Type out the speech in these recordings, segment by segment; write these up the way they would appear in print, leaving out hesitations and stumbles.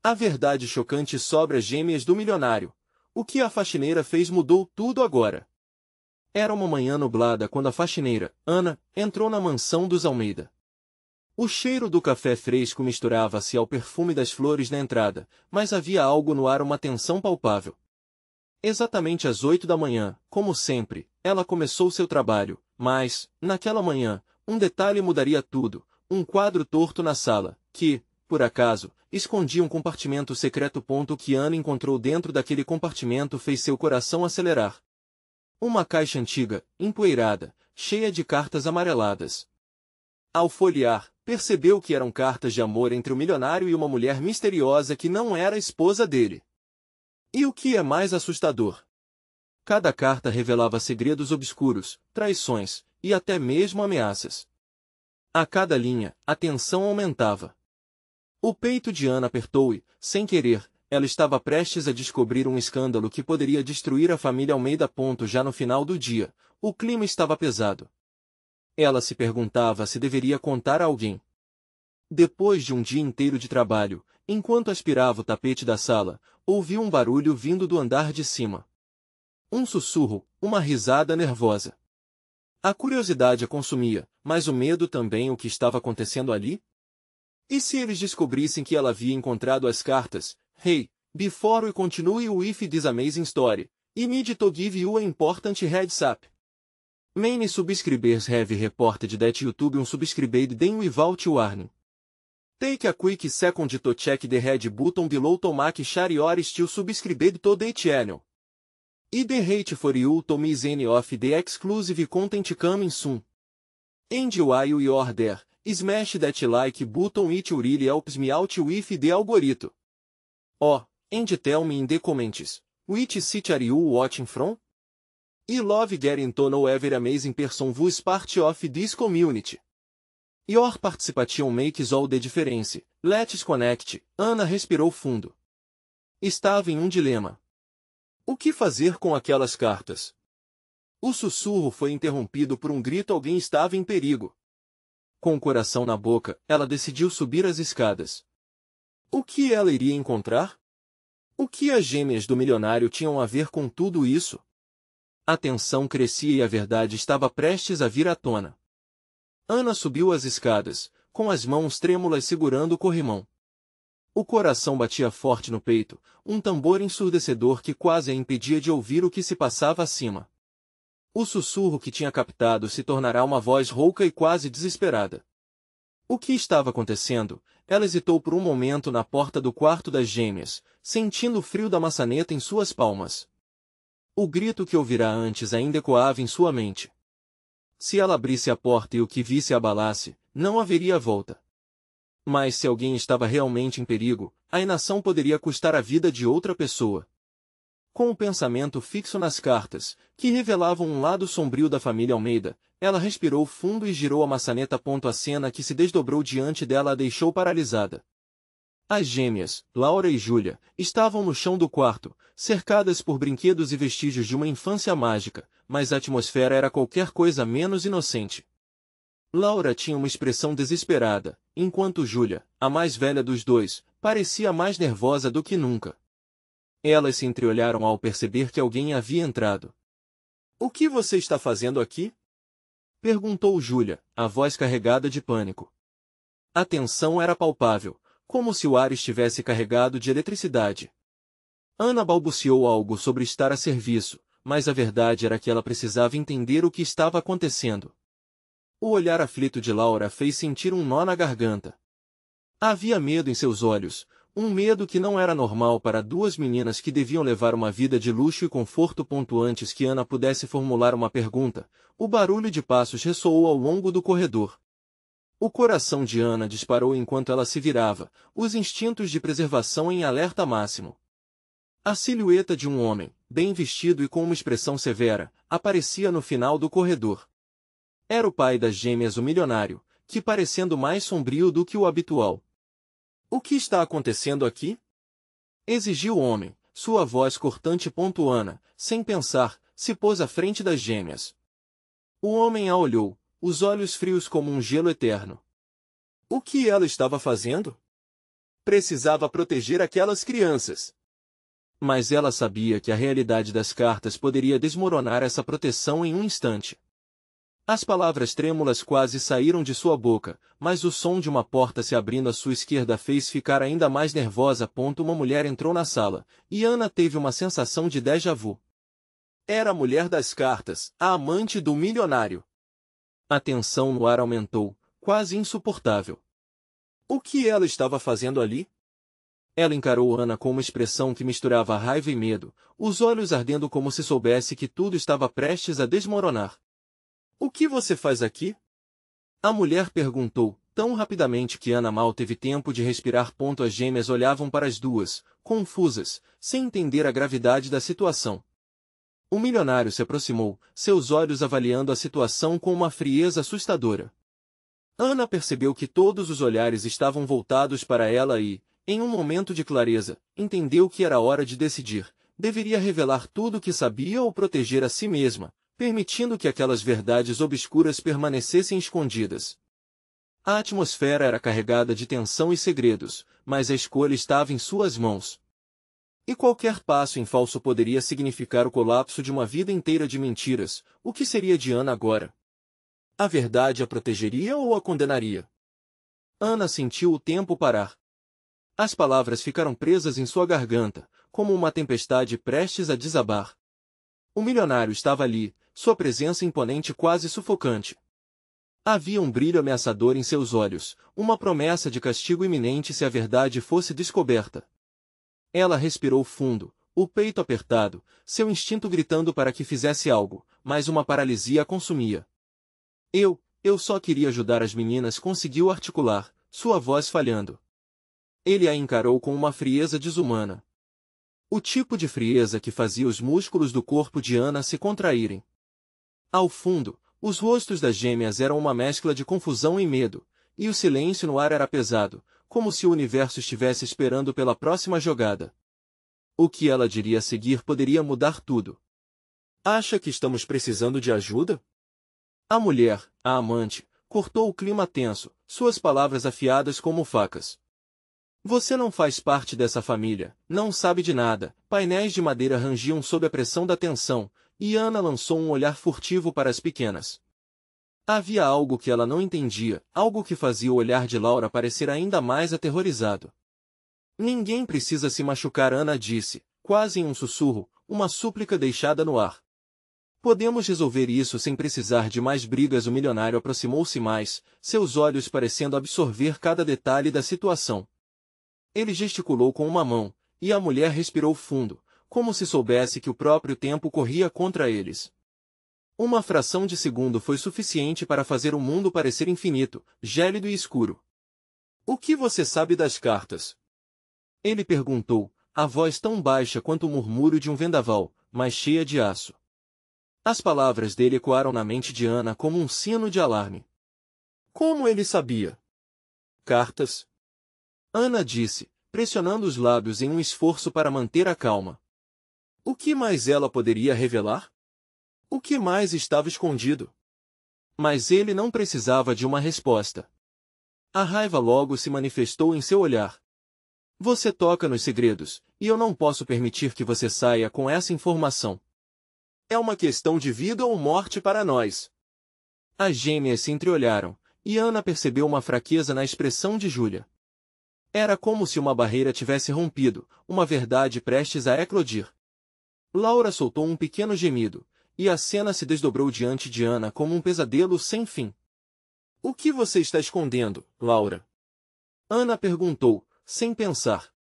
A verdade chocante sobre as gêmeas do milionário. O que a faxineira fez mudou tudo agora. Era uma manhã nublada quando a faxineira, Ana, entrou na mansão dos Almeida. O cheiro do café fresco misturava-se ao perfume das flores na entrada, mas havia algo no ar, uma tensão palpável. Exatamente às 8 da manhã, como sempre, ela começou seu trabalho, mas, naquela manhã, um detalhe mudaria tudo, um quadro torto na sala, que, por acaso, escondia um compartimento secreto. O que Ana encontrou dentro daquele compartimento fez seu coração acelerar. Uma caixa antiga, empoeirada, cheia de cartas amareladas. Ao folhear, percebeu que eram cartas de amor entre o milionário e uma mulher misteriosa que não era a esposa dele. E o que é mais assustador? Cada carta revelava segredos obscuros, traições, e até mesmo ameaças. A cada linha, a tensão aumentava. O peito de Ana apertou e, sem querer, ela estava prestes a descobrir um escândalo que poderia destruir a família Almeida. Já no final do dia, o clima estava pesado. Ela se perguntava se deveria contar a alguém. Depois de um dia inteiro de trabalho, enquanto aspirava o tapete da sala, ouviu um barulho vindo do andar de cima. Um sussurro, uma risada nervosa. A curiosidade a consumia, mas o medo também. O que estava acontecendo ali? E se eles descobrissem que ela havia encontrado as cartas? Hey, before we continue with this amazing story, I need to give you an important heads up. Many subscribers have reported that YouTube unsubscribed them without warning. Take a quick second to check the red button below to make sure you are still subscribed to the channel. I the hate for you to miss any of the exclusive content coming soon. And while you are there, smash that like button, it really helps me out with the algorithm. Oh, and tell me in the comments, which city are you watching from? I love getting to know every amazing person who's part of this community. Your participation makes all the difference. Let's connect. Ana respirou fundo. Estava em um dilema. O que fazer com aquelas cartas? O sussurro foi interrompido por um grito. Alguém estava em perigo. Com o coração na boca, ela decidiu subir as escadas. O que ela iria encontrar? O que as gêmeas do milionário tinham a ver com tudo isso? A tensão crescia e a verdade estava prestes a vir à tona. Ana subiu as escadas, com as mãos trêmulas segurando o corrimão. O coração batia forte no peito, um tambor ensurdecedor que quase a impedia de ouvir o que se passava acima. O sussurro que tinha captado se tornará uma voz rouca e quase desesperada. O que estava acontecendo? Ela hesitou por um momento na porta do quarto das gêmeas, sentindo o frio da maçaneta em suas palmas. O grito que ouvirá antes ainda ecoava em sua mente. Se ela abrisse a porta e o que visse a abalasse, não haveria volta. Mas se alguém estava realmente em perigo, a inação poderia custar a vida de outra pessoa. Com o pensamento fixo nas cartas, que revelavam um lado sombrio da família Almeida, ela respirou fundo e girou a maçaneta. A cena que se desdobrou diante dela a deixou paralisada. As gêmeas, Laura e Júlia, estavam no chão do quarto, cercadas por brinquedos e vestígios de uma infância mágica, mas a atmosfera era qualquer coisa menos inocente. Laura tinha uma expressão desesperada, enquanto Júlia, a mais velha dos dois, parecia mais nervosa do que nunca. Elas se entreolharam ao perceber que alguém havia entrado. — O que você está fazendo aqui? Perguntou Júlia, a voz carregada de pânico. A tensão era palpável, como se o ar estivesse carregado de eletricidade. Ana balbuciou algo sobre estar a serviço, mas a verdade era que ela precisava entender o que estava acontecendo. O olhar aflito de Laura fez sentir um nó na garganta. Havia medo em seus olhos, um medo que não era normal para duas meninas que deviam levar uma vida de luxo e conforto. Antes que Ana pudesse formular uma pergunta, o barulho de passos ressoou ao longo do corredor. O coração de Ana disparou enquanto ela se virava, os instintos de preservação em alerta máximo. A silhueta de um homem, bem vestido e com uma expressão severa, aparecia no final do corredor. Era o pai das gêmeas, o milionário, que parecendo mais sombrio do que o habitual. — O que está acontecendo aqui? Exigiu o homem, sua voz cortante. Ana, sem pensar, se pôs à frente das gêmeas. O homem a olhou, os olhos frios como um gelo eterno. O que ela estava fazendo? Precisava proteger aquelas crianças. Mas ela sabia que a realidade das cartas poderia desmoronar essa proteção em um instante. As palavras trêmulas quase saíram de sua boca, mas o som de uma porta se abrindo à sua esquerda fez ficar ainda mais nervosa. Uma mulher entrou na sala, e Ana teve uma sensação de déjà vu. Era a mulher das cartas, a amante do milionário. A tensão no ar aumentou, quase insuportável. O que ela estava fazendo ali? Ela encarou Ana com uma expressão que misturava raiva e medo, os olhos ardendo como se soubesse que tudo estava prestes a desmoronar. O que você faz aqui? A mulher perguntou, tão rapidamente que Ana mal teve tempo de respirar. As gêmeas olhavam para as duas, confusas, sem entender a gravidade da situação. O milionário se aproximou, seus olhos avaliando a situação com uma frieza assustadora. Ana percebeu que todos os olhares estavam voltados para ela e, em um momento de clareza, entendeu que era hora de decidir. Deveria revelar tudo o que sabia ou proteger a si mesma, permitindo que aquelas verdades obscuras permanecessem escondidas. A atmosfera era carregada de tensão e segredos, mas a escolha estava em suas mãos. E qualquer passo em falso poderia significar o colapso de uma vida inteira de mentiras. O que seria de Ana agora? A verdade a protegeria ou a condenaria? Ana sentiu o tempo parar. As palavras ficaram presas em sua garganta, como uma tempestade prestes a desabar. O milionário estava ali, sua presença imponente quase sufocante. Havia um brilho ameaçador em seus olhos, uma promessa de castigo iminente se a verdade fosse descoberta. Ela respirou fundo, o peito apertado, seu instinto gritando para que fizesse algo, mas uma paralisia a consumia. Eu só queria ajudar as meninas, conseguiu articular, sua voz falhando. Ele a encarou com uma frieza desumana. O tipo de frieza que fazia os músculos do corpo de Ana se contraírem. Ao fundo, os rostos das gêmeas eram uma mescla de confusão e medo, e o silêncio no ar era pesado, como se o universo estivesse esperando pela próxima jogada. O que ela diria a seguir poderia mudar tudo. Acha que estamos precisando de ajuda? A mulher, a amante, cortou o clima tenso, suas palavras afiadas como facas. Você não faz parte dessa família, não sabe de nada. Painéis de madeira rangiam sob a pressão da tensão, e Ana lançou um olhar furtivo para as pequenas. Havia algo que ela não entendia, algo que fazia o olhar de Laura parecer ainda mais aterrorizado. Ninguém precisa se machucar, Ana disse, quase em um sussurro, uma súplica deixada no ar. Podemos resolver isso sem precisar de mais brigas. O milionário aproximou-se mais, seus olhos parecendo absorver cada detalhe da situação. Ele gesticulou com uma mão, e a mulher respirou fundo, como se soubesse que o próprio tempo corria contra eles. Uma fração de segundo foi suficiente para fazer o mundo parecer infinito, gélido e escuro. O que você sabe das cartas? Ele perguntou, a voz tão baixa quanto o murmúrio de um vendaval, mas cheia de aço. As palavras dele ecoaram na mente de Ana como um sino de alarme. Como ele sabia? Cartas? Ana disse, pressionando os lábios em um esforço para manter a calma. O que mais ela poderia revelar? O que mais estava escondido? Mas ele não precisava de uma resposta. A raiva logo se manifestou em seu olhar. Você toca nos segredos, e eu não posso permitir que você saia com essa informação. É uma questão de vida ou morte para nós. As gêmeas se entreolharam, e Ana percebeu uma fraqueza na expressão de Júlia. Era como se uma barreira tivesse rompido, uma verdade prestes a eclodir. Laura soltou um pequeno gemido, e a cena se desdobrou diante de Ana como um pesadelo sem fim. O que você está escondendo, Laura? Ana perguntou, sem pensar.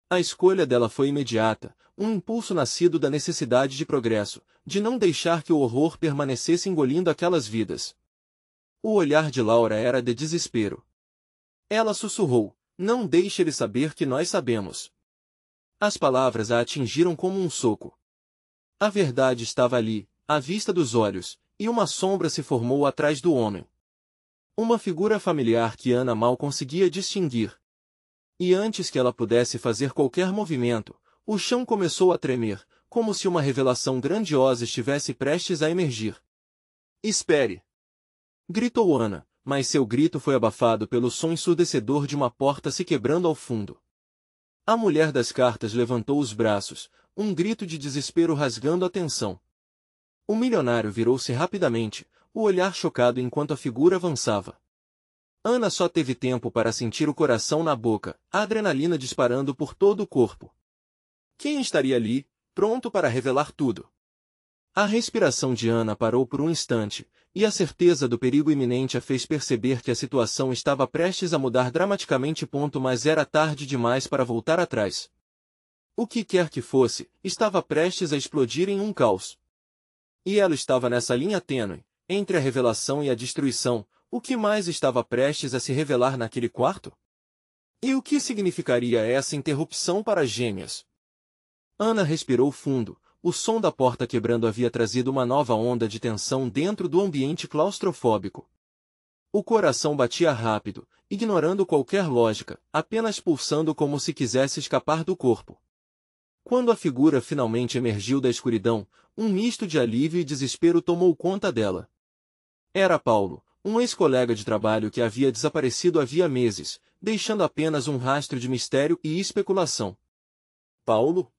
A escolha dela foi imediata, um impulso nascido da necessidade de progresso, de não deixar que o horror permanecesse engolindo aquelas vidas. O olhar de Laura era de desespero. Ela sussurrou, não deixe ele saber que nós sabemos. As palavras a atingiram como um soco. A verdade estava ali, à vista dos olhos, e uma sombra se formou atrás do homem. Uma figura familiar que Ana mal conseguia distinguir. E antes que ela pudesse fazer qualquer movimento, o chão começou a tremer, como se uma revelação grandiosa estivesse prestes a emergir. Espere! Gritou Ana, mas seu grito foi abafado pelo som ensurdecedor de uma porta se quebrando ao fundo. A mulher das cartas levantou os braços, um grito de desespero rasgando a tensão. O milionário virou-se rapidamente, o olhar chocado enquanto a figura avançava. Ana só teve tempo para sentir o coração na boca, a adrenalina disparando por todo o corpo. Quem estaria ali, pronto para revelar tudo? A respiração de Ana parou por um instante, e a certeza do perigo iminente a fez perceber que a situação estava prestes a mudar dramaticamente. Mas era tarde demais para voltar atrás. O que quer que fosse, estava prestes a explodir em um caos. E ela estava nessa linha tênue, entre a revelação e a destruição. O que mais estava prestes a se revelar naquele quarto? E o que significaria essa interrupção para as gêmeas? Ana respirou fundo. O som da porta quebrando havia trazido uma nova onda de tensão dentro do ambiente claustrofóbico. O coração batia rápido, ignorando qualquer lógica, apenas pulsando como se quisesse escapar do corpo. Quando a figura finalmente emergiu da escuridão, um misto de alívio e desespero tomou conta dela. Era Paulo, um ex-colega de trabalho que havia desaparecido havia meses, deixando apenas um rastro de mistério e especulação. Paulo?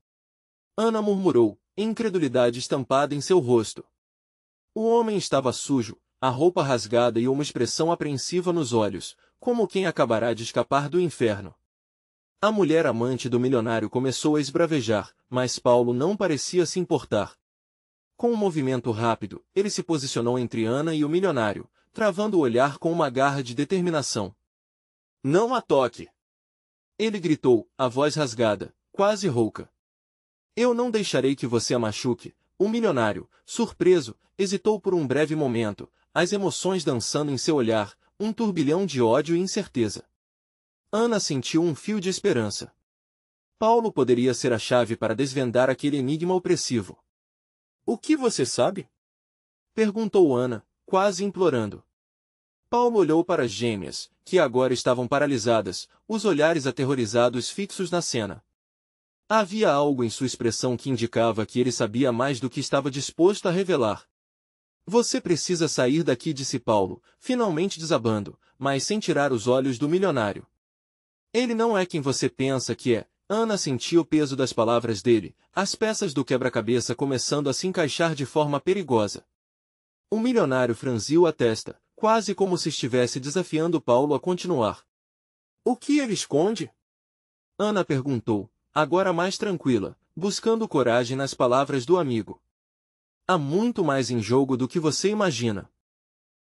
Ana murmurou, incredulidade estampada em seu rosto. O homem estava sujo, a roupa rasgada e uma expressão apreensiva nos olhos, como quem acabará de escapar do inferno. A mulher amante do milionário começou a esbravejar, mas Paulo não parecia se importar. Com um movimento rápido, ele se posicionou entre Ana e o milionário, travando o olhar com uma garra de determinação. Não a toque! Ele gritou, a voz rasgada, quase rouca. Eu não deixarei que você a machuque. O milionário, surpreso, hesitou por um breve momento, as emoções dançando em seu olhar, um turbilhão de ódio e incerteza. Ana sentiu um fio de esperança. Paulo poderia ser a chave para desvendar aquele enigma opressivo. O que você sabe? Perguntou Ana, quase implorando. Paulo olhou para as gêmeas, que agora estavam paralisadas, os olhares aterrorizados fixos na cena. Havia algo em sua expressão que indicava que ele sabia mais do que estava disposto a revelar. Você precisa sair daqui, disse Paulo, finalmente desabando, mas sem tirar os olhos do milionário. Ele não é quem você pensa que é. Ana sentia o peso das palavras dele, as peças do quebra-cabeça começando a se encaixar de forma perigosa. O milionário franziu a testa, quase como se estivesse desafiando Paulo a continuar. O que ele esconde? Ana perguntou, agora mais tranquila, buscando coragem nas palavras do amigo. Há muito mais em jogo do que você imagina.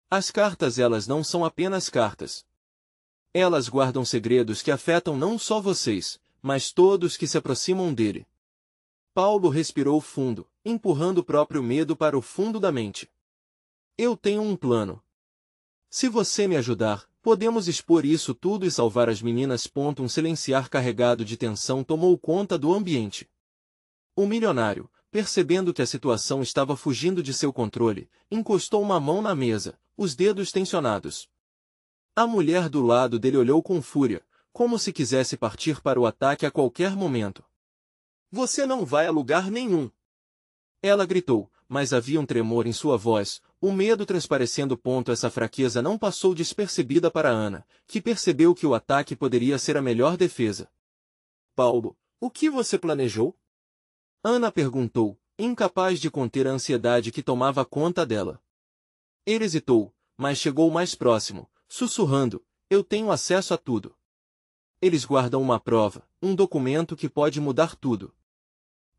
As cartas, elas não são apenas cartas. Elas guardam segredos que afetam não só vocês, mas todos que se aproximam dele. Paulo respirou fundo, empurrando o próprio medo para o fundo da mente. Eu tenho um plano. Se você me ajudar, podemos expor isso tudo e salvar as meninas. Um silenciar carregado de tensão tomou conta do ambiente. O milionário, percebendo que a situação estava fugindo de seu controle, encostou uma mão na mesa, os dedos tensionados. A mulher do lado dele olhou com fúria, como se quisesse partir para o ataque a qualquer momento. Você não vai a lugar nenhum! Ela gritou, mas havia um tremor em sua voz, o medo transparecendo. Essa fraqueza não passou despercebida para Ana, que percebeu que o ataque poderia ser a melhor defesa. Paulo, o que você planejou? Ana perguntou, incapaz de conter a ansiedade que tomava conta dela. Ele hesitou, mas chegou mais próximo, sussurrando, eu tenho acesso a tudo. Eles guardam uma prova, um documento que pode mudar tudo.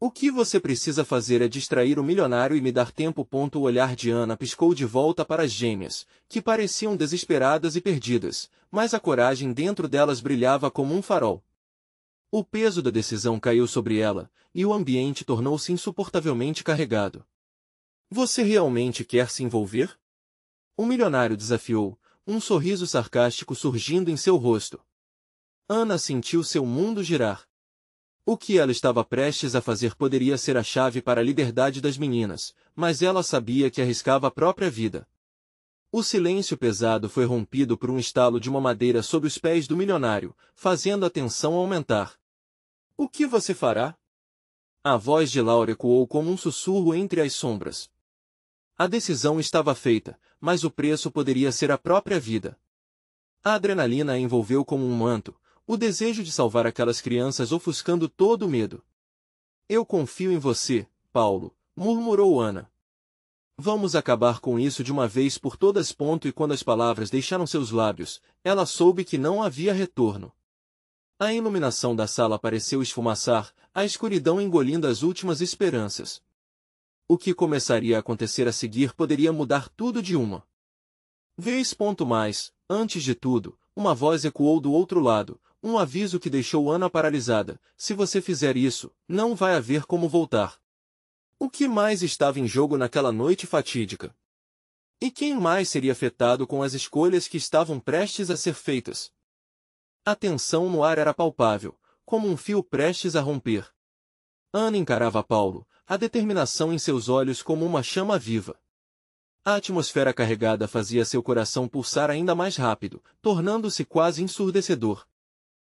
O que você precisa fazer é distrair o milionário e me dar tempo. O olhar de Ana piscou de volta para as gêmeas, que pareciam desesperadas e perdidas, mas a coragem dentro delas brilhava como um farol. O peso da decisão caiu sobre ela, e o ambiente tornou-se insuportavelmente carregado. Você realmente quer se envolver? O milionário desafiou, um sorriso sarcástico surgindo em seu rosto. Ana sentiu seu mundo girar. O que ela estava prestes a fazer poderia ser a chave para a liberdade das meninas, mas ela sabia que arriscava a própria vida. O silêncio pesado foi rompido por um estalo de uma madeira sob os pés do milionário, fazendo a tensão aumentar. O que você fará? A voz de Laura ecoou como um sussurro entre as sombras. A decisão estava feita, mas o preço poderia ser a própria vida. A adrenalina a envolveu como um manto, o desejo de salvar aquelas crianças ofuscando todo o medo. Eu confio em você, Paulo, murmurou Ana. Vamos acabar com isso de uma vez por todas. E quando as palavras deixaram seus lábios, ela soube que não havia retorno. A iluminação da sala pareceu esfumaçar, a escuridão engolindo as últimas esperanças. O que começaria a acontecer a seguir poderia mudar tudo de uma vez. Mas, antes de tudo, uma voz ecoou do outro lado, um aviso que deixou Ana paralisada: se você fizer isso, não vai haver como voltar. O que mais estava em jogo naquela noite fatídica? E quem mais seria afetado com as escolhas que estavam prestes a ser feitas? A tensão no ar era palpável, como um fio prestes a romper. Ana encarava Paulo, a determinação em seus olhos como uma chama viva. A atmosfera carregada fazia seu coração pulsar ainda mais rápido, tornando-se quase ensurdecedor.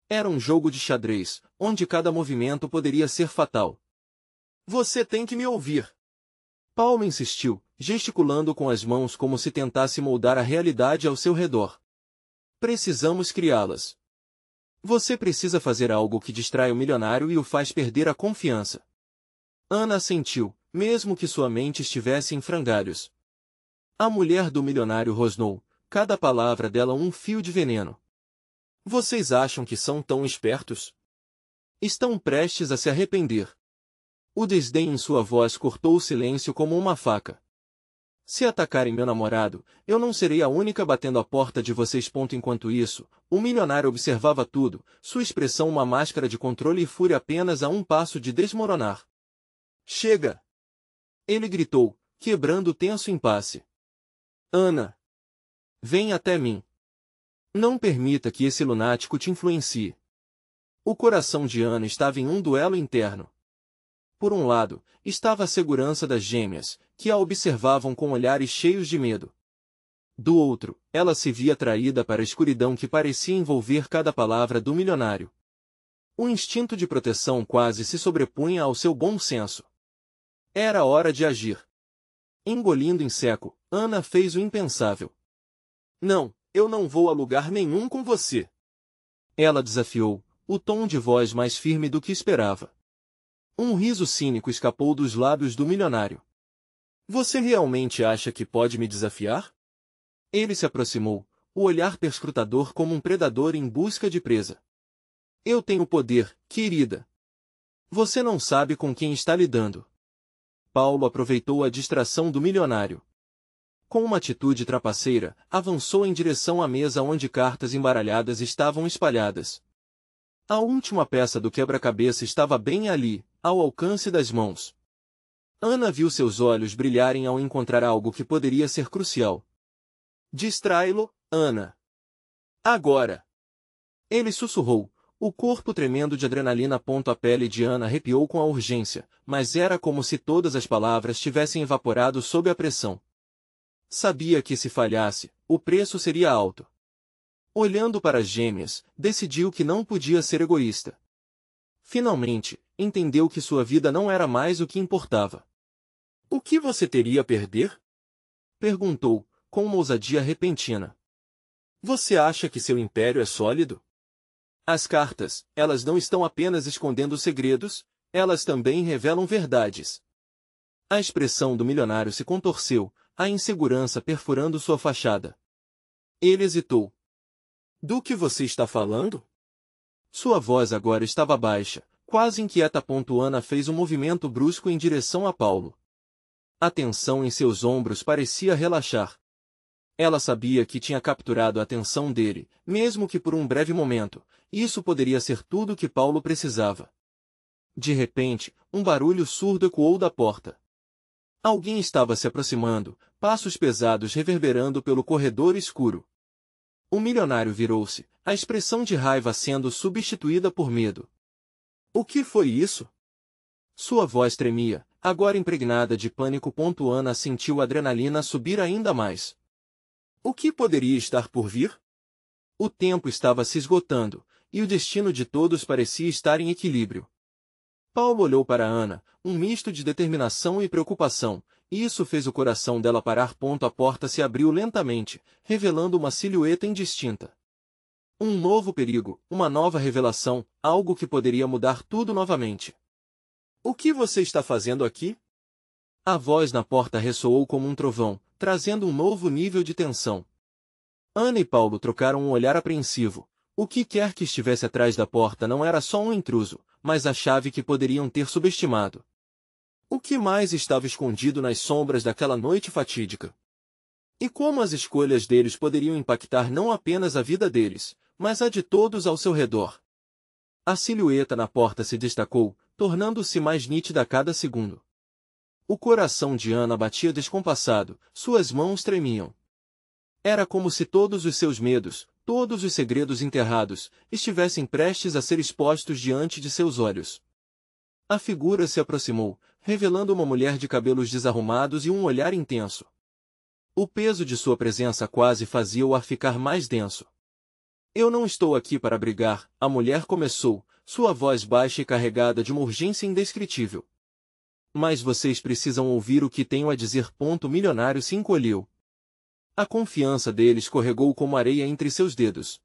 Era um jogo de xadrez, onde cada movimento poderia ser fatal. Você tem que me ouvir. Paulo insistiu, gesticulando com as mãos como se tentasse moldar a realidade ao seu redor. Precisamos criá-las. Você precisa fazer algo que distrai o milionário e o faz perder a confiança. Ana assentiu, mesmo que sua mente estivesse em frangalhos. A mulher do milionário rosnou, cada palavra dela um fio de veneno. Vocês acham que são tão espertos? Estão prestes a se arrepender. O desdém em sua voz cortou o silêncio como uma faca. Se atacarem meu namorado, eu não serei a única batendo a porta de vocês. Enquanto isso, o milionário observava tudo, sua expressão uma máscara de controle e fúria apenas a um passo de desmoronar. Chega! Ele gritou, quebrando o tenso impasse. Ana! Vem até mim. Não permita que esse lunático te influencie. O coração de Ana estava em um duelo interno. Por um lado, estava a segurança das gêmeas, que a observavam com olhares cheios de medo. Do outro, ela se via atraída para a escuridão que parecia envolver cada palavra do milionário. O instinto de proteção quase se sobrepunha ao seu bom senso. Era hora de agir. Engolindo em seco, Ana fez o impensável. Não, eu não vou a lugar nenhum com você. Ela desafiou, o tom de voz mais firme do que esperava. Um riso cínico escapou dos lábios do milionário. Você realmente acha que pode me desafiar? Ele se aproximou, o olhar perscrutador como um predador em busca de presa. Eu tenho poder, querida. Você não sabe com quem está lidando. Paulo aproveitou a distração do milionário. Com uma atitude trapaceira, avançou em direção à mesa onde cartas embaralhadas estavam espalhadas. A última peça do quebra-cabeça estava bem ali, ao alcance das mãos. Ana viu seus olhos brilharem ao encontrar algo que poderia ser crucial. Distrai-lo, Ana. Agora! Ele sussurrou, o corpo tremendo de adrenalina. A pele de Ana arrepiou com a urgência, mas era como se todas as palavras tivessem evaporado sob a pressão. Sabia que se falhasse, o preço seria alto. Olhando para as gêmeas, decidiu que não podia ser egoísta. Finalmente, entendeu que sua vida não era mais o que importava. O que você teria a perder? Perguntou, com uma ousadia repentina. Você acha que seu império é sólido? As cartas, elas não estão apenas escondendo segredos, elas também revelam verdades. A expressão do milionário se contorceu, a insegurança perfurando sua fachada. Ele hesitou. Do que você está falando? Sua voz agora estava baixa, quase inquieta. Ana fez um movimento brusco em direção a Paulo. A tensão em seus ombros parecia relaxar. Ela sabia que tinha capturado a atenção dele, mesmo que por um breve momento. Isso poderia ser tudo o que Paulo precisava. De repente, um barulho surdo ecoou da porta. Alguém estava se aproximando, passos pesados reverberando pelo corredor escuro. O milionário virou-se, a expressão de raiva sendo substituída por medo. O que foi isso? Sua voz tremia, agora impregnada de pânico. Ana sentiu a adrenalina subir ainda mais. O que poderia estar por vir? O tempo estava se esgotando, e o destino de todos parecia estar em equilíbrio. Paulo olhou para Ana, um misto de determinação e preocupação, e isso fez o coração dela parar. A porta se abriu lentamente, revelando uma silhueta indistinta. Um novo perigo, uma nova revelação, algo que poderia mudar tudo novamente. O que você está fazendo aqui? A voz na porta ressoou como um trovão, trazendo um novo nível de tensão. Ana e Paulo trocaram um olhar apreensivo. O que quer que estivesse atrás da porta não era só um intruso, mas a chave que poderiam ter subestimado. O que mais estava escondido nas sombras daquela noite fatídica? E como as escolhas deles poderiam impactar não apenas a vida deles, mas a de todos ao seu redor? A silhueta na porta se destacou, tornando-se mais nítida a cada segundo. O coração de Ana batia descompassado, suas mãos tremiam. Era como se todos os seus medos, todos os segredos enterrados, estivessem prestes a ser expostos diante de seus olhos. A figura se aproximou, revelando uma mulher de cabelos desarrumados e um olhar intenso. O peso de sua presença quase fazia o ar ficar mais denso. Eu não estou aqui para brigar, a mulher começou, sua voz baixa e carregada de uma urgência indescritível. Mas vocês precisam ouvir o que tenho a dizer. O milionário se encolheu. A confiança dele escorregou como areia entre seus dedos.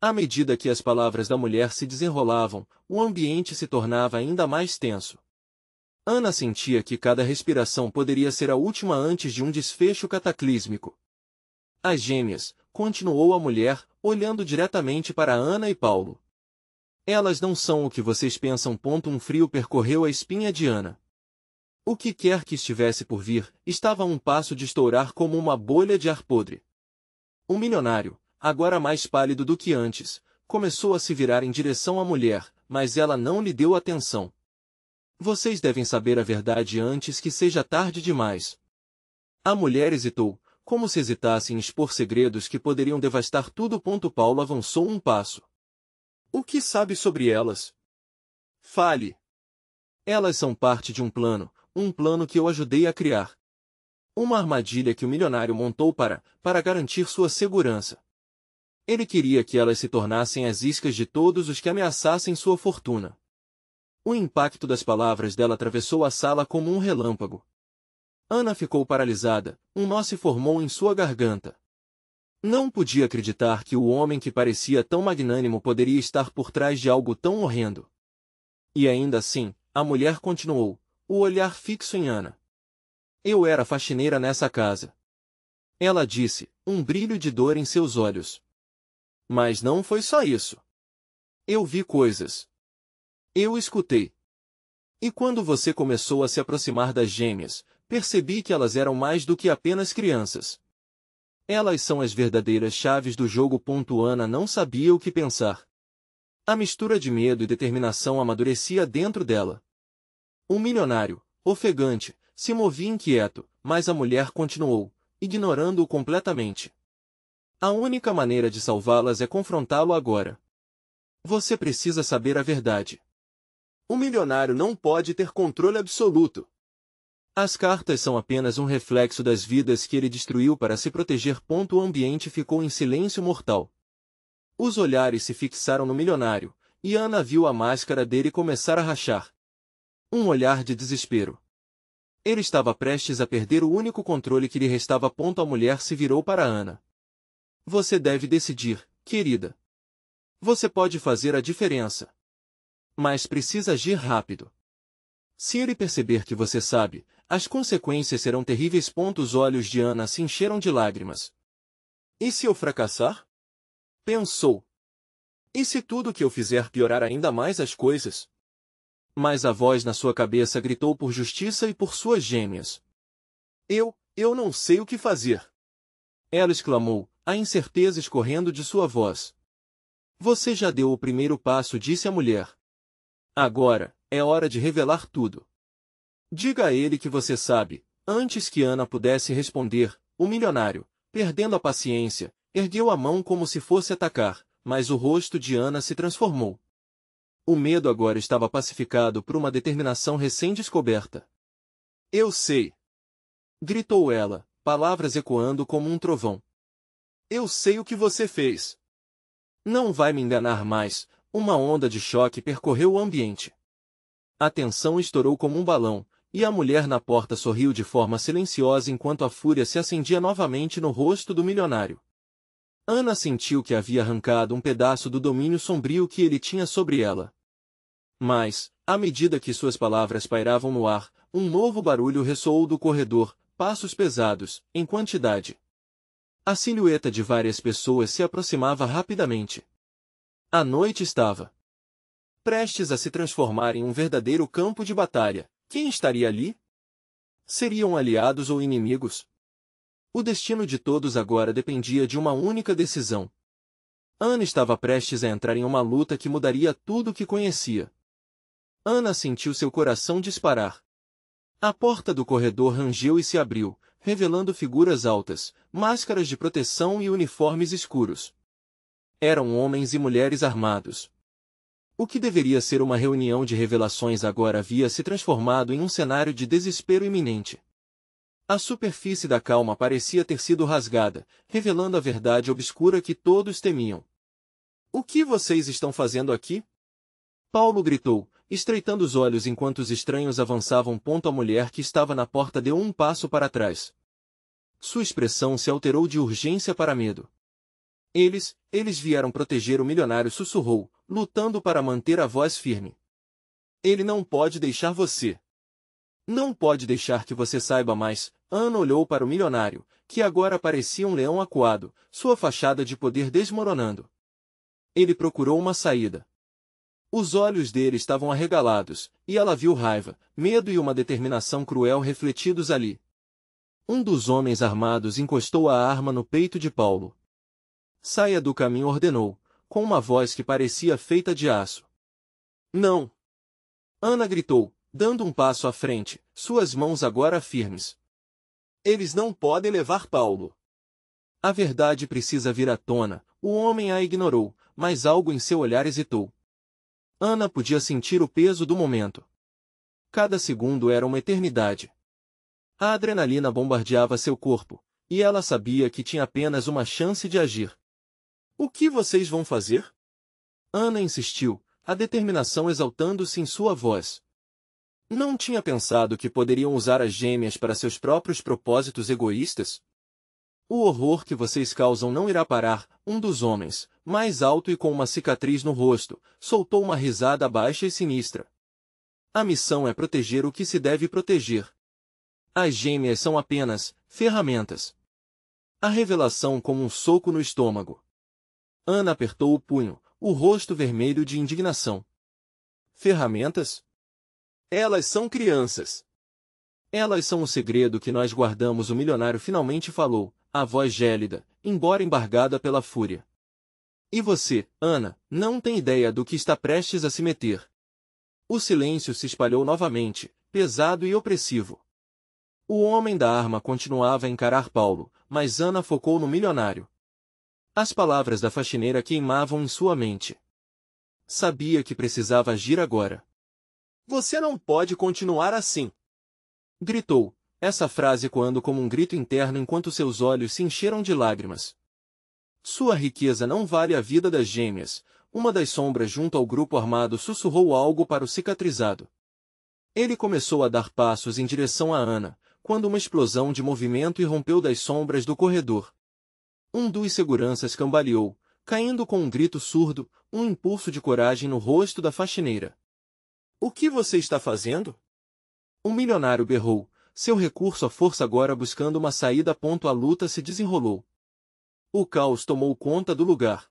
À medida que as palavras da mulher se desenrolavam, o ambiente se tornava ainda mais tenso. Ana sentia que cada respiração poderia ser a última antes de um desfecho cataclísmico. As gêmeas, continuou a mulher, olhando diretamente para Ana e Paulo. Elas não são o que vocês pensam. Um frio percorreu a espinha de Ana. O que quer que estivesse por vir, estava a um passo de estourar como uma bolha de ar podre. O milionário, agora mais pálido do que antes, começou a se virar em direção à mulher, mas ela não lhe deu atenção. Vocês devem saber a verdade antes que seja tarde demais. A mulher hesitou, como se hesitasse em expor segredos que poderiam devastar tudo. Paulo avançou um passo. O que sabe sobre elas? Fale. Elas são parte de um plano que eu ajudei a criar. Uma armadilha que o milionário montou para garantir sua segurança. Ele queria que elas se tornassem as iscas de todos os que ameaçassem sua fortuna. O impacto das palavras dela atravessou a sala como um relâmpago. Ana ficou paralisada, um nó se formou em sua garganta. Não podia acreditar que o homem que parecia tão magnânimo poderia estar por trás de algo tão horrendo. E ainda assim, a mulher continuou, o olhar fixo em Ana. Eu era faxineira nessa casa. Ela disse, um brilho de dor em seus olhos. Mas não foi só isso. Eu vi coisas. Eu escutei. E quando você começou a se aproximar das gêmeas, percebi que elas eram mais do que apenas crianças. Elas são as verdadeiras chaves do jogo. Ana não sabia o que pensar. A mistura de medo e determinação amadurecia dentro dela. O milionário, ofegante, se movia inquieto, mas a mulher continuou, ignorando-o completamente. A única maneira de salvá-las é confrontá-lo agora. Você precisa saber a verdade. O milionário não pode ter controle absoluto. As cartas são apenas um reflexo das vidas que ele destruiu para se proteger. O ambiente ficou em silêncio mortal. Os olhares se fixaram no milionário, e Ana viu a máscara dele começar a rachar. Um olhar de desespero. Ele estava prestes a perder o único controle que lhe restava. A mulher se virou para Ana. Você deve decidir, querida. Você pode fazer a diferença. Mas precisa agir rápido. Se ele perceber que você sabe, as consequências serão terríveis. Os olhos de Ana se encheram de lágrimas. E se eu fracassar? Pensou. E se tudo que eu fizer piorar ainda mais as coisas? Mas a voz na sua cabeça gritou por justiça e por suas gêmeas. Eu não sei o que fazer. Ela exclamou, a incerteza escorrendo de sua voz. Você já deu o primeiro passo, disse a mulher. Agora, é hora de revelar tudo. Diga a ele que você sabe. Antes que Ana pudesse responder, o milionário, perdendo a paciência, ergueu a mão como se fosse atacar, mas o rosto de Ana se transformou. O medo agora estava pacificado por uma determinação recém-descoberta. Eu sei! Gritou ela, palavras ecoando como um trovão. Eu sei o que você fez! Não vai me enganar mais. Uma onda de choque percorreu o ambiente. A tensão estourou como um balão, e a mulher na porta sorriu de forma silenciosa enquanto a fúria se acendia novamente no rosto do milionário. Ana sentiu que havia arrancado um pedaço do domínio sombrio que ele tinha sobre ela. Mas, à medida que suas palavras pairavam no ar, um novo barulho ressoou do corredor, passos pesados, em quantidade. A silhueta de várias pessoas se aproximava rapidamente. A noite estava prestes a se transformar em um verdadeiro campo de batalha. Quem estaria ali? Seriam aliados ou inimigos? O destino de todos agora dependia de uma única decisão. Ana estava prestes a entrar em uma luta que mudaria tudo o que conhecia. Ana sentiu seu coração disparar. A porta do corredor rangeu e se abriu, revelando figuras altas, máscaras de proteção e uniformes escuros. Eram homens e mulheres armados. O que deveria ser uma reunião de revelações agora havia se transformado em um cenário de desespero iminente. A superfície da calma parecia ter sido rasgada, revelando a verdade obscura que todos temiam. "O que vocês estão fazendo aqui?" Paulo gritou, estreitando os olhos enquanto os estranhos avançavam. A mulher que estava na porta deu um passo para trás. Sua expressão se alterou de urgência para medo. Eles vieram proteger o milionário", sussurrou, lutando para manter a voz firme. "Ele não pode deixar você. Não pode deixar que você saiba mais." Ana olhou para o milionário, que agora parecia um leão acuado, sua fachada de poder desmoronando. Ele procurou uma saída. Os olhos dele estavam arregalados, e ela viu raiva, medo e uma determinação cruel refletidos ali. Um dos homens armados encostou a arma no peito de Paulo. "Saia do caminho", ordenou, com uma voz que parecia feita de aço. "Não!" Ana gritou, dando um passo à frente, suas mãos agora firmes. "Eles não podem levar Paulo. A verdade precisa vir à tona." O homem a ignorou, mas algo em seu olhar hesitou. Ana podia sentir o peso do momento. Cada segundo era uma eternidade. A adrenalina bombardeava seu corpo, e ela sabia que tinha apenas uma chance de agir. "O que vocês vão fazer?" Ana insistiu, a determinação exaltando-se em sua voz. Não tinha pensado que poderiam usar as gêmeas para seus próprios propósitos egoístas? "O horror que vocês causam não irá parar." Um dos homens, mais alto e com uma cicatriz no rosto, soltou uma risada baixa e sinistra. "A missão é proteger o que se deve proteger. As gêmeas são apenas ferramentas." A revelação como um soco no estômago. Ana apertou o punho, o rosto vermelho de indignação. "Ferramentas? Elas são crianças. Elas são o segredo que nós guardamos." O milionário finalmente falou, a voz gélida, embora embargada pela fúria. "E você, Ana, não tem ideia do que está prestes a se meter." O silêncio se espalhou novamente, pesado e opressivo. O homem da arma continuava a encarar Paulo, mas Ana focou no milionário. As palavras da faxineira queimavam em sua mente. Sabia que precisava agir agora. "Você não pode continuar assim!" gritou, essa frase ecoando como um grito interno enquanto seus olhos se encheram de lágrimas. "Sua riqueza não vale a vida das gêmeas." Uma das sombras junto ao grupo armado sussurrou algo para o cicatrizado. Ele começou a dar passos em direção a Ana, quando uma explosão de movimento irrompeu das sombras do corredor. Um dos seguranças cambaleou, caindo com um grito surdo, um impulso de coragem no rosto da faxineira. "O que você está fazendo?" O milionário berrou, seu recurso à força agora buscando uma saída. A luta se desenrolou. O caos tomou conta do lugar.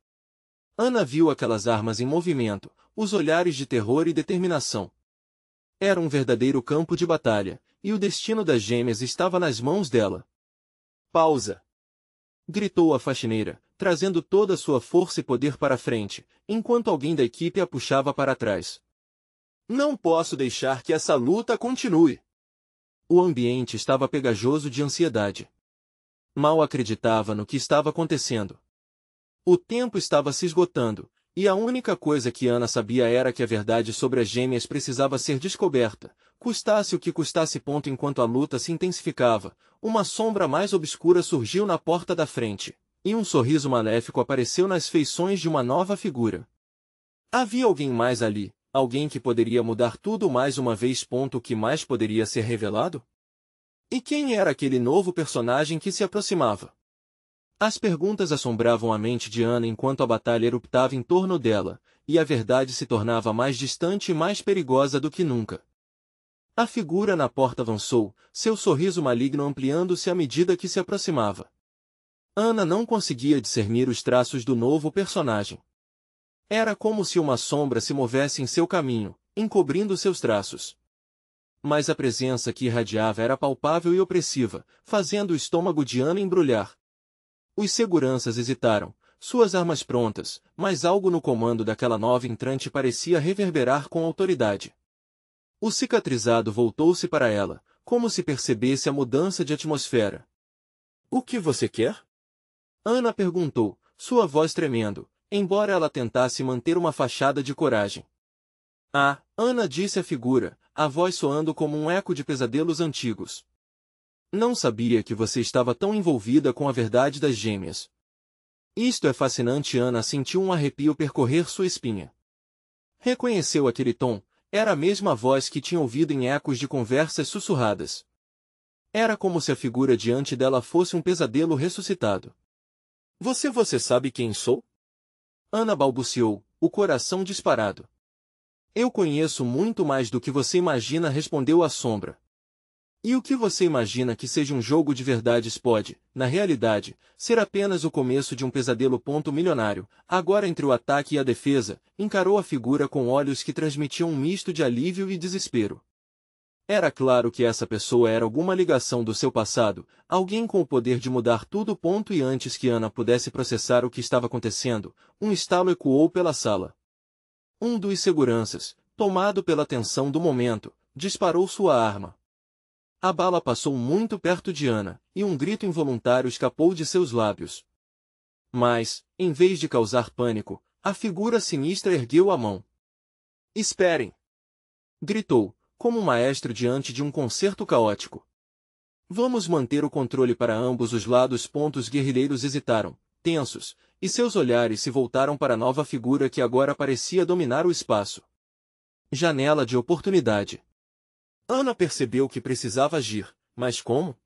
Ana viu aquelas armas em movimento, os olhares de terror e determinação. Era um verdadeiro campo de batalha, e o destino das gêmeas estava nas mãos dela. "Pausa!" gritou a faxineira, trazendo toda a sua força e poder para a frente, enquanto alguém da equipe a puxava para trás. "Não posso deixar que essa luta continue." O ambiente estava pegajoso de ansiedade. Mal acreditava no que estava acontecendo. O tempo estava se esgotando, e a única coisa que Ana sabia era que a verdade sobre as gêmeas precisava ser descoberta, custasse o que custasse. Enquanto a luta se intensificava, uma sombra mais obscura surgiu na porta da frente, e um sorriso maléfico apareceu nas feições de uma nova figura. Havia alguém mais ali, alguém que poderia mudar tudo mais uma vez. O que mais poderia ser revelado? E quem era aquele novo personagem que se aproximava? As perguntas assombravam a mente de Ana enquanto a batalha eruptava em torno dela, e a verdade se tornava mais distante e mais perigosa do que nunca. A figura na porta avançou, seu sorriso maligno ampliando-se à medida que se aproximava. Ana não conseguia discernir os traços do novo personagem. Era como se uma sombra se movesse em seu caminho, encobrindo seus traços. Mas a presença que irradiava era palpável e opressiva, fazendo o estômago de Ana embrulhar. Os seguranças hesitaram, suas armas prontas, mas algo no comando daquela nova entrante parecia reverberar com autoridade. O cicatrizado voltou-se para ela, como se percebesse a mudança de atmosfera. — O que você quer? Ana perguntou, sua voz tremendo, embora ela tentasse manter uma fachada de coragem. — Ah, Ana, disse a figura, a voz soando como um eco de pesadelos antigos. Não sabia que você estava tão envolvida com a verdade das gêmeas. Isto é fascinante. Ana sentiu um arrepio percorrer sua espinha. Reconheceu aquele tom, era a mesma voz que tinha ouvido em ecos de conversas sussurradas. Era como se a figura diante dela fosse um pesadelo ressuscitado. Você sabe quem sou? Ana balbuciou, o coração disparado. Eu conheço muito mais do que você imagina, respondeu a sombra. E o que você imagina que seja um jogo de verdades pode, na realidade, ser apenas o começo de um pesadelo. Milionário, agora entre o ataque e a defesa, encarou a figura com olhos que transmitiam um misto de alívio e desespero. Era claro que essa pessoa era alguma ligação do seu passado, alguém com o poder de mudar tudo. E antes que Ana pudesse processar o que estava acontecendo, um estalo ecoou pela sala. Um dos seguranças, tomado pela tensão do momento, disparou sua arma. A bala passou muito perto de Ana, e um grito involuntário escapou de seus lábios. Mas, em vez de causar pânico, a figura sinistra ergueu a mão. — Esperem! Gritou, como um maestro diante de um concerto caótico. Vamos manter o controle para ambos os lados. Os guerrilheiros hesitaram, tensos, e seus olhares se voltaram para a nova figura que agora parecia dominar o espaço. Janela de oportunidade. Ana percebeu que precisava agir, mas como?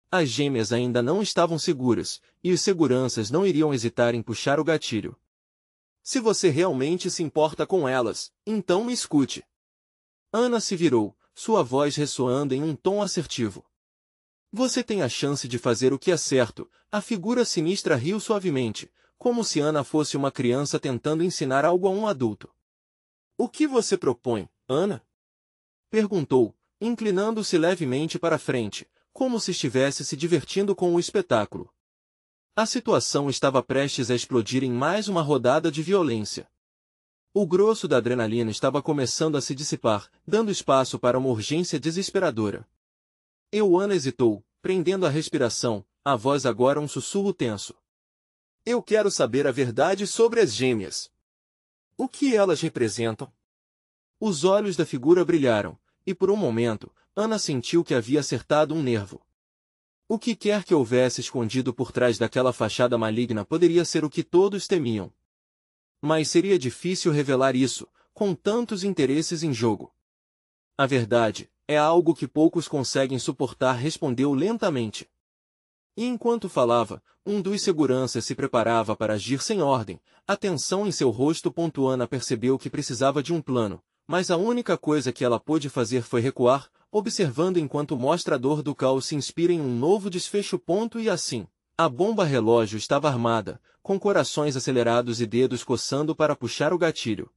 As gêmeas ainda não estavam seguras, e os seguranças não iriam hesitar em puxar o gatilho. Se você realmente se importa com elas, então me escute. Ana se virou, sua voz ressoando em um tom assertivo. Você tem a chance de fazer o que é certo. A figura sinistra riu suavemente, como se Ana fosse uma criança tentando ensinar algo a um adulto. O que você propõe, Ana? Perguntou, inclinando-se levemente para a frente, como se estivesse se divertindo com o espetáculo. A situação estava prestes a explodir em mais uma rodada de violência. O grosso da adrenalina estava começando a se dissipar, dando espaço para uma urgência desesperadora. Ana hesitou, prendendo a respiração, a voz agora um sussurro tenso. Eu quero saber a verdade sobre as gêmeas. O que elas representam? Os olhos da figura brilharam, e por um momento, Ana sentiu que havia acertado um nervo. O que quer que houvesse escondido por trás daquela fachada maligna poderia ser o que todos temiam. Mas seria difícil revelar isso, com tantos interesses em jogo. A verdade é algo que poucos conseguem suportar, respondeu lentamente. E enquanto falava, um dos seguranças se preparava para agir sem ordem, a tensão em seu rosto. Ana percebeu que precisava de um plano, mas a única coisa que ela pôde fazer foi recuar, observando enquanto o mostrador do caos se inspira em um novo desfecho. E assim, a bomba relógio estava armada, com corações acelerados e dedos coçando para puxar o gatilho.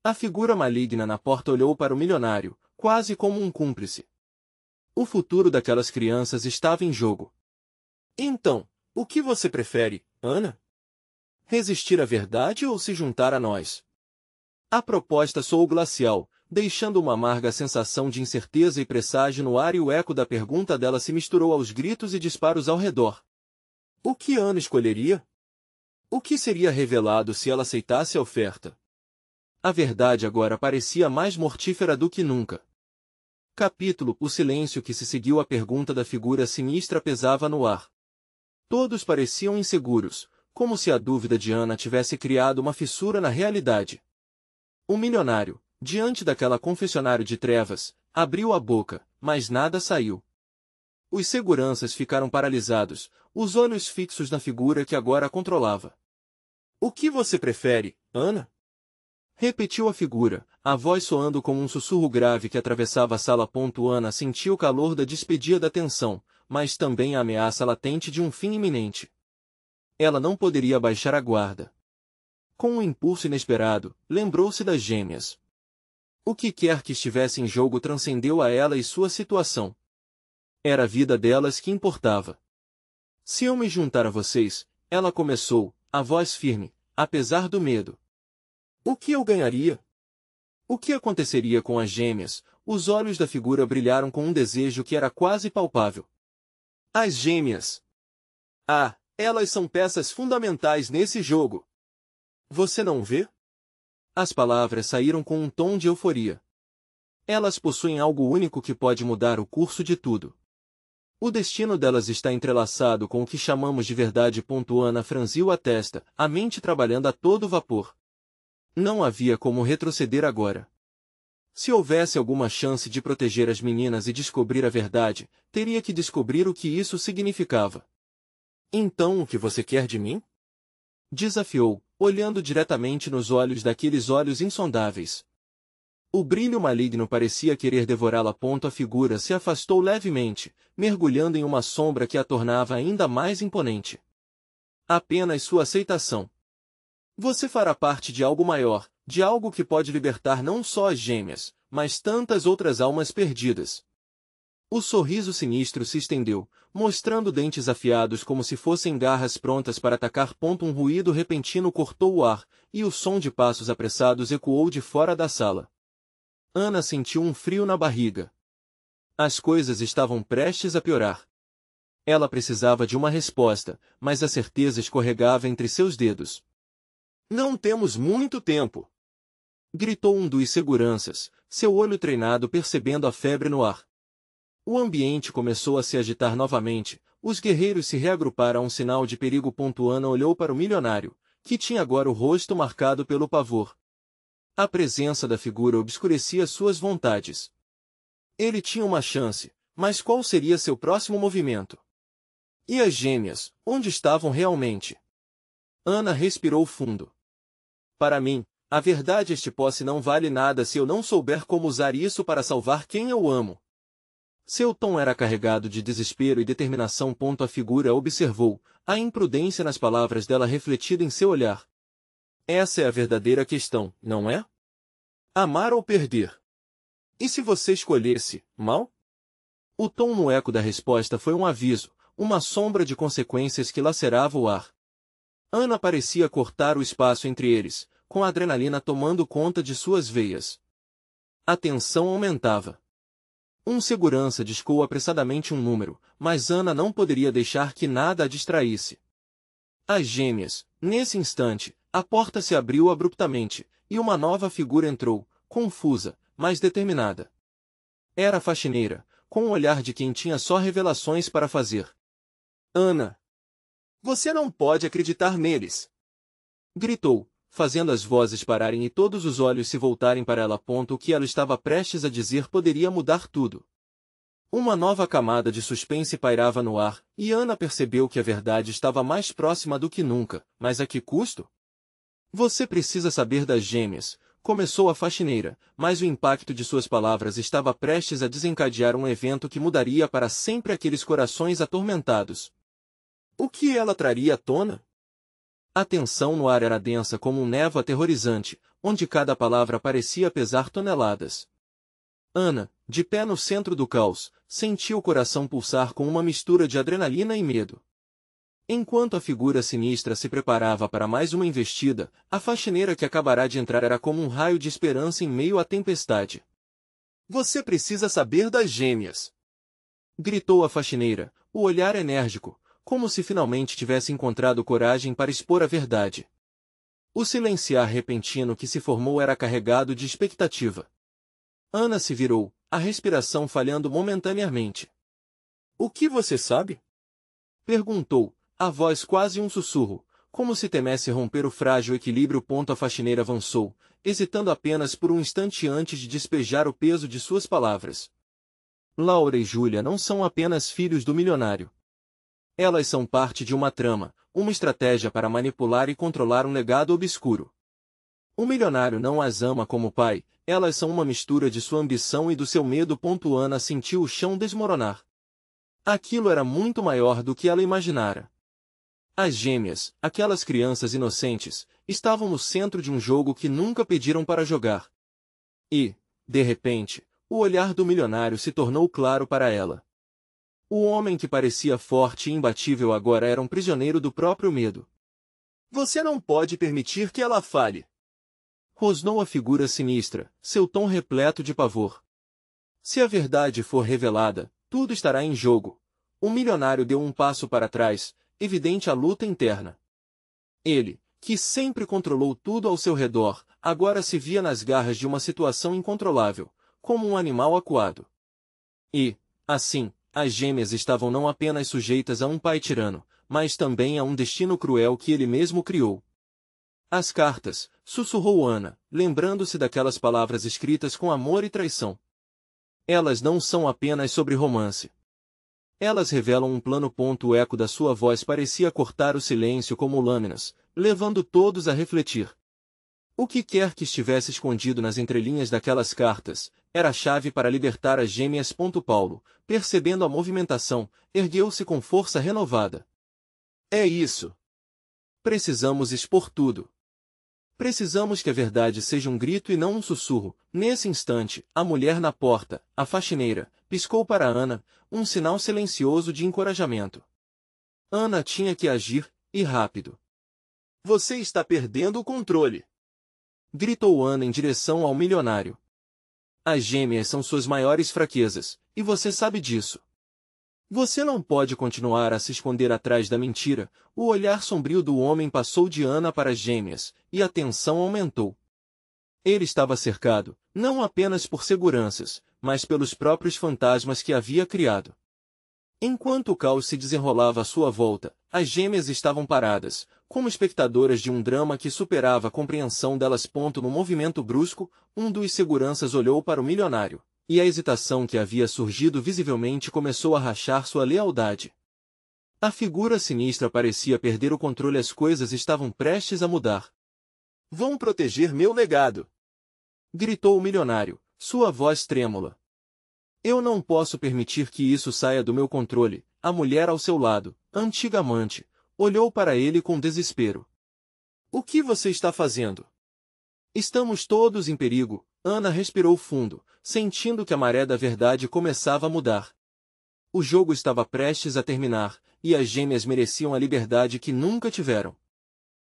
A figura maligna na porta olhou para o milionário, quase como um cúmplice. O futuro daquelas crianças estava em jogo. Então, o que você prefere, Ana? Resistir à verdade ou se juntar a nós? A proposta soou glacial, deixando uma amarga sensação de incerteza e presságio no ar, e o eco da pergunta dela se misturou aos gritos e disparos ao redor. O que Ana escolheria? O que seria revelado se ela aceitasse a oferta? A verdade agora parecia mais mortífera do que nunca. Capítulo. O silêncio que se seguiu à pergunta da figura sinistra pesava no ar. Todos pareciam inseguros, como se a dúvida de Ana tivesse criado uma fissura na realidade. O milionário, diante daquela confessionário de trevas, abriu a boca, mas nada saiu. Os seguranças ficaram paralisados, os olhos fixos na figura que agora a controlava. O que você prefere, Ana? Repetiu a figura, a voz soando como um sussurro grave que atravessava a sala. Ana sentiu o calor da despedida da tensão, mas também a ameaça latente de um fim iminente. Ela não poderia baixar a guarda. Com um impulso inesperado, lembrou-se das gêmeas. O que quer que estivesse em jogo transcendeu a ela e sua situação. Era a vida delas que importava. Se eu me juntar a vocês, ela começou, a voz firme, apesar do medo. O que eu ganharia? O que aconteceria com as gêmeas? Os olhos da figura brilharam com um desejo que era quase palpável. As gêmeas! Ah, elas são peças fundamentais nesse jogo. Você não vê? As palavras saíram com um tom de euforia. Elas possuem algo único que pode mudar o curso de tudo. O destino delas está entrelaçado com o que chamamos de verdade. Ana franziu a testa, a mente trabalhando a todo vapor. Não havia como retroceder agora. Se houvesse alguma chance de proteger as meninas e descobrir a verdade, teria que descobrir o que isso significava. Então o que você quer de mim? Desafiou, olhando diretamente nos olhos daqueles olhos insondáveis. O brilho maligno parecia querer devorá-la. A figura se afastou levemente, mergulhando em uma sombra que a tornava ainda mais imponente. Apenas sua aceitação. Você fará parte de algo maior, de algo que pode libertar não só as gêmeas, mas tantas outras almas perdidas. O sorriso sinistro se estendeu, mostrando dentes afiados como se fossem garras prontas para atacar. Um ruído repentino cortou o ar, e o som de passos apressados ecoou de fora da sala. Ana sentiu um frio na barriga. As coisas estavam prestes a piorar. Ela precisava de uma resposta, mas a certeza escorregava entre seus dedos. Não temos muito tempo! Gritou um dos seguranças, seu olho treinado percebendo a febre no ar. O ambiente começou a se agitar novamente, os guerreiros se reagruparam a um sinal de perigo. Ana olhou para o milionário, que tinha agora o rosto marcado pelo pavor. A presença da figura obscurecia suas vontades. Ele tinha uma chance, mas qual seria seu próximo movimento? E as gêmeas, onde estavam realmente? Ana respirou fundo. Para mim, a verdade, este posse não vale nada se eu não souber como usar isso para salvar quem eu amo. Seu tom era carregado de desespero e determinação. A figura observou, a imprudência nas palavras dela refletida em seu olhar. Essa é a verdadeira questão, não é? Amar ou perder? E se você escolhesse, mal? O tom no eco da resposta foi um aviso, uma sombra de consequências que lacerava o ar. Ana parecia cortar o espaço entre eles, com a adrenalina tomando conta de suas veias. A tensão aumentava. Um segurança discou apressadamente um número, mas Ana não poderia deixar que nada a distraísse. As gêmeas, nesse instante, a porta se abriu abruptamente, e uma nova figura entrou, confusa, mas determinada. Era a faxineira, com o olhar de quem tinha só revelações para fazer. Ana! Você não pode acreditar neles! Gritou, fazendo as vozes pararem e todos os olhos se voltarem para ela. O que ela estava prestes a dizer poderia mudar tudo. Uma nova camada de suspense pairava no ar, e Ana percebeu que a verdade estava mais próxima do que nunca, mas a que custo? Você precisa saber das gêmeas, começou a faxineira, mas o impacto de suas palavras estava prestes a desencadear um evento que mudaria para sempre aqueles corações atormentados. O que ela traria à tona? A tensão no ar era densa como um névoa aterrorizante, onde cada palavra parecia pesar toneladas. Ana, de pé no centro do caos, sentia o coração pulsar com uma mistura de adrenalina e medo. Enquanto a figura sinistra se preparava para mais uma investida, a faxineira que acabará de entrar era como um raio de esperança em meio à tempestade. Você precisa saber das gêmeas! Gritou a faxineira, o olhar enérgico, como se finalmente tivesse encontrado coragem para expor a verdade. O silenciar repentino que se formou era carregado de expectativa. Ana se virou, a respiração falhando momentaneamente. O que você sabe? Perguntou, a voz quase um sussurro, como se temesse romper o frágil equilíbrio. A faxineira avançou, hesitando apenas por um instante antes de despejar o peso de suas palavras. Laura e Júlia não são apenas filhos do milionário. Elas são parte de uma trama, uma estratégia para manipular e controlar um legado obscuro. O milionário não as ama como pai, elas são uma mistura de sua ambição e do seu medo. Ana sentiu o chão desmoronar. Aquilo era muito maior do que ela imaginara. As gêmeas, aquelas crianças inocentes, estavam no centro de um jogo que nunca pediram para jogar. E, de repente, o olhar do milionário se tornou claro para ela. O homem que parecia forte e imbatível agora era um prisioneiro do próprio medo. Você não pode permitir que ela fale. Rosnou a figura sinistra, seu tom repleto de pavor. Se a verdade for revelada, tudo estará em jogo. O milionário deu um passo para trás, evidente a luta interna. Ele, que sempre controlou tudo ao seu redor, agora se via nas garras de uma situação incontrolável, como um animal acuado. E, assim, as gêmeas estavam não apenas sujeitas a um pai tirano, mas também a um destino cruel que ele mesmo criou. As cartas, sussurrou Ana, lembrando-se daquelas palavras escritas com amor e traição. Elas não são apenas sobre romance. Elas revelam um plano. O eco da sua voz parecia cortar o silêncio como lâminas, levando todos a refletir. O que quer que estivesse escondido nas entrelinhas daquelas cartas, era a chave para libertar as gêmeas. Paulo, percebendo a movimentação, ergueu-se com força renovada. É isso. Precisamos expor tudo. Precisamos que a verdade seja um grito e não um sussurro. Nesse instante, a mulher na porta, a faxineira, piscou para Ana, um sinal silencioso de encorajamento. Ana tinha que agir, e rápido. Você está perdendo o controle! Gritou Ana em direção ao milionário. As gêmeas são suas maiores fraquezas, e você sabe disso. Você não pode continuar a se esconder atrás da mentira. O olhar sombrio do homem passou de Ana para as gêmeas, e a tensão aumentou. Ele estava cercado, não apenas por seguranças, mas pelos próprios fantasmas que havia criado. Enquanto o caos se desenrolava à sua volta, as gêmeas estavam paradas, como espectadoras de um drama que superava a compreensão delas. No movimento brusco, um dos seguranças olhou para o milionário. E a hesitação que havia surgido visivelmente começou a rachar sua lealdade. A figura sinistra parecia perder o controle. As coisas estavam prestes a mudar. Vão proteger meu legado! Gritou o milionário, sua voz trêmula. Eu não posso permitir que isso saia do meu controle. A mulher ao seu lado, antiga amante, olhou para ele com desespero. O que você está fazendo? Estamos todos em perigo. Ana respirou fundo, sentindo que a maré da verdade começava a mudar. O jogo estava prestes a terminar, e as gêmeas mereciam a liberdade que nunca tiveram.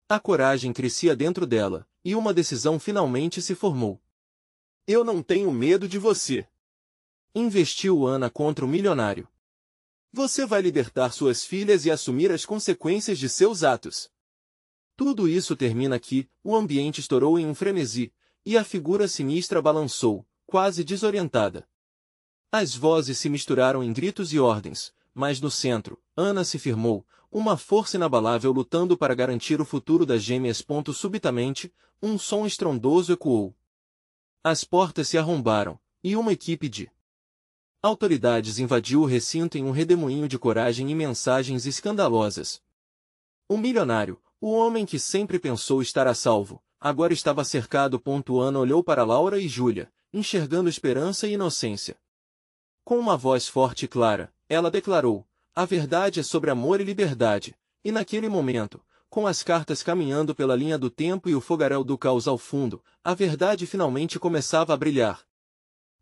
A coragem crescia dentro dela, e uma decisão finalmente se formou. Eu não tenho medo de você. Investiu Ana contra o milionário. Você vai libertar suas filhas e assumir as consequências de seus atos. Tudo isso termina aqui. O ambiente estourou em um frenesi, e a figura sinistra balançou, quase desorientada. As vozes se misturaram em gritos e ordens, mas no centro, Ana se firmou, uma força inabalável lutando para garantir o futuro das gêmeas. Subitamente, um som estrondoso ecoou. As portas se arrombaram, e uma equipe de autoridades invadiu o recinto em um redemoinho de coragem e mensagens escandalosas. O milionário, o homem que sempre pensou estar a salvo, agora estava cercado. Ana olhou para Laura e Júlia, enxergando esperança e inocência. Com uma voz forte e clara, ela declarou: a verdade é sobre amor e liberdade. E naquele momento, com as cartas caminhando pela linha do tempo e o fogaréu do caos ao fundo, a verdade finalmente começava a brilhar.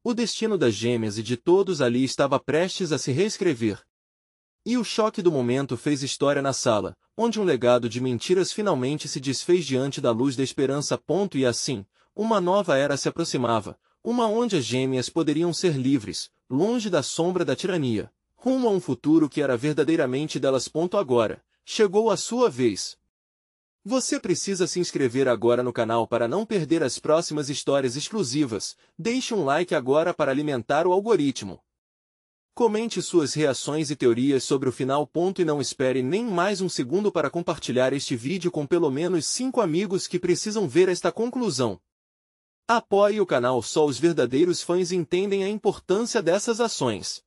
O destino das gêmeas e de todos ali estava prestes a se reescrever. E o choque do momento fez história na sala, onde um legado de mentiras finalmente se desfez diante da luz da esperança. E assim, uma nova era se aproximava, uma onde as gêmeas poderiam ser livres, longe da sombra da tirania, rumo a um futuro que era verdadeiramente delas. Agora, chegou a sua vez. Você precisa se inscrever agora no canal para não perder as próximas histórias exclusivas. Deixe um like agora para alimentar o algoritmo. Comente suas reações e teorias sobre o final. E não espere nem mais um segundo para compartilhar este vídeo com pelo menos 5 amigos que precisam ver esta conclusão. Apoie o canal, só os verdadeiros fãs entendem a importância dessas ações.